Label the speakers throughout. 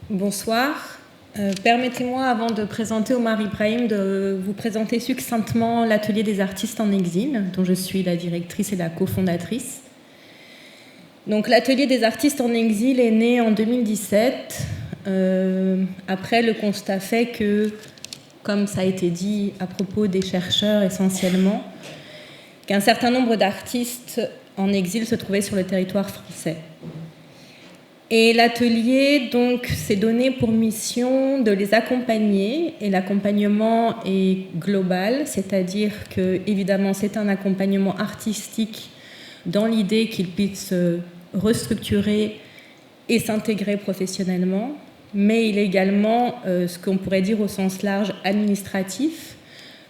Speaker 1: Bonsoir. Permettez-moi, avant de présenter Omar Ibrahim, de vous présenter succinctement l'Atelier des artistes en exil, dont je suis la directrice et la cofondatrice. Donc, l'Atelier des artistes en exil est né en 2017, après le constat fait que, comme ça a été dit à propos des chercheurs essentiellement, qu'un certain nombre d'artistes en exil se trouvaient sur le territoire français. Et l'atelier, donc, s'est donné pour mission de les accompagner, et l'accompagnement est global, c'est-à-dire que, évidemment, c'est un accompagnement artistique dans l'idée qu'ils puissent se restructurer et s'intégrer professionnellement, mais il est également ce qu'on pourrait dire au sens large administratif,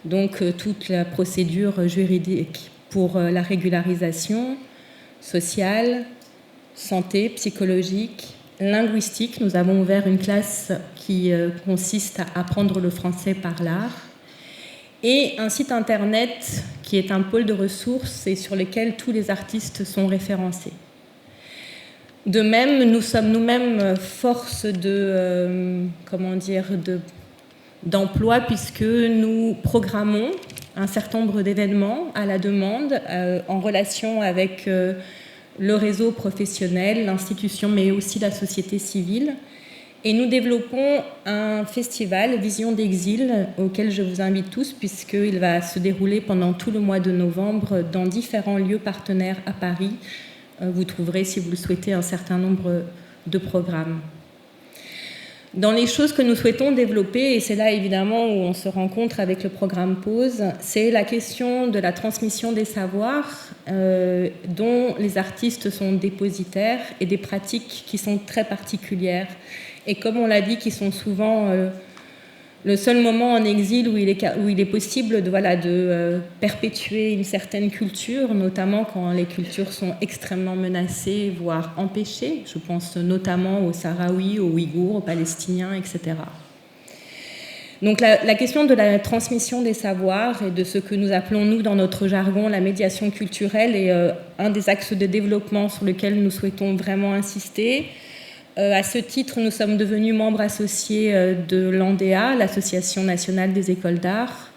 Speaker 1: donc toute la procédure juridique pour la régularisation sociale, santé, psychologique, linguistique. Nous avons ouvert une classe qui consiste à apprendre le français par l'art, et un site internet qui est un pôle de ressources et sur lequel tous les artistes sont référencés. De même, nous sommes nous-mêmes force d'emploi, puisque nous programmons un certain nombre d'événements à la demande en relation avec le réseau professionnel, l'institution, mais aussi la société civile. Et nous développons un festival, Vision d'Exil, auquel je vous invite tous, puisqu'il va se dérouler pendant tout le mois de novembre dans différents lieux partenaires à Paris. Vous trouverez, si vous le souhaitez, un certain nombre de programmes. Dans les choses que nous souhaitons développer, et c'est là évidemment où on se rencontre avec le programme Pause, c'est la question de la transmission des savoirs dont les artistes sont dépositaires et des pratiques qui sont très particulières. Et comme on l'a dit, qui sont souvent le seul moment en exil où il est possible de perpétuer une certaine culture, notamment quand les cultures sont extrêmement menacées, voire empêchées. Je pense notamment aux Sahraouis, aux Ouïghours, aux Palestiniens, etc. Donc la question de la transmission des savoirs et de ce que nous appelons, nous, dans notre jargon, la médiation culturelle est un des axes de développement sur lequel nous souhaitons vraiment insister. À ce titre, nous sommes devenus membres associés de l'ANDEA, l'Association nationale des écoles d'art,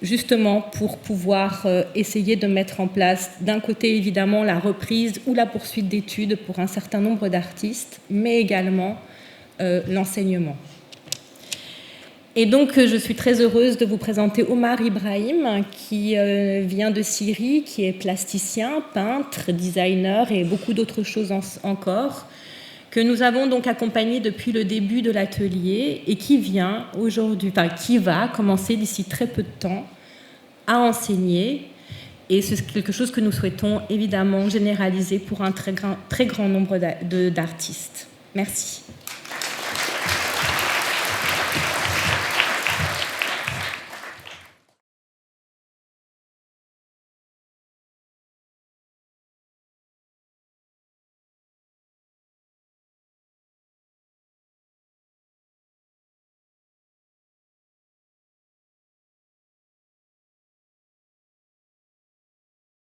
Speaker 1: justement pour pouvoir essayer de mettre en place, d'un côté évidemment, la reprise ou la poursuite d'études pour un certain nombre d'artistes, mais également l'enseignement. Et donc, je suis très heureuse de vous présenter Omar Ibrahim, qui vient de Syrie, qui est plasticien, peintre, designer et beaucoup d'autres choses encore, que nous avons donc accompagné depuis le début de l'atelier et qui va commencer d'ici très peu de temps à enseigner. Et c'est quelque chose que nous souhaitons évidemment généraliser pour un très grand nombre d'artistes. Merci.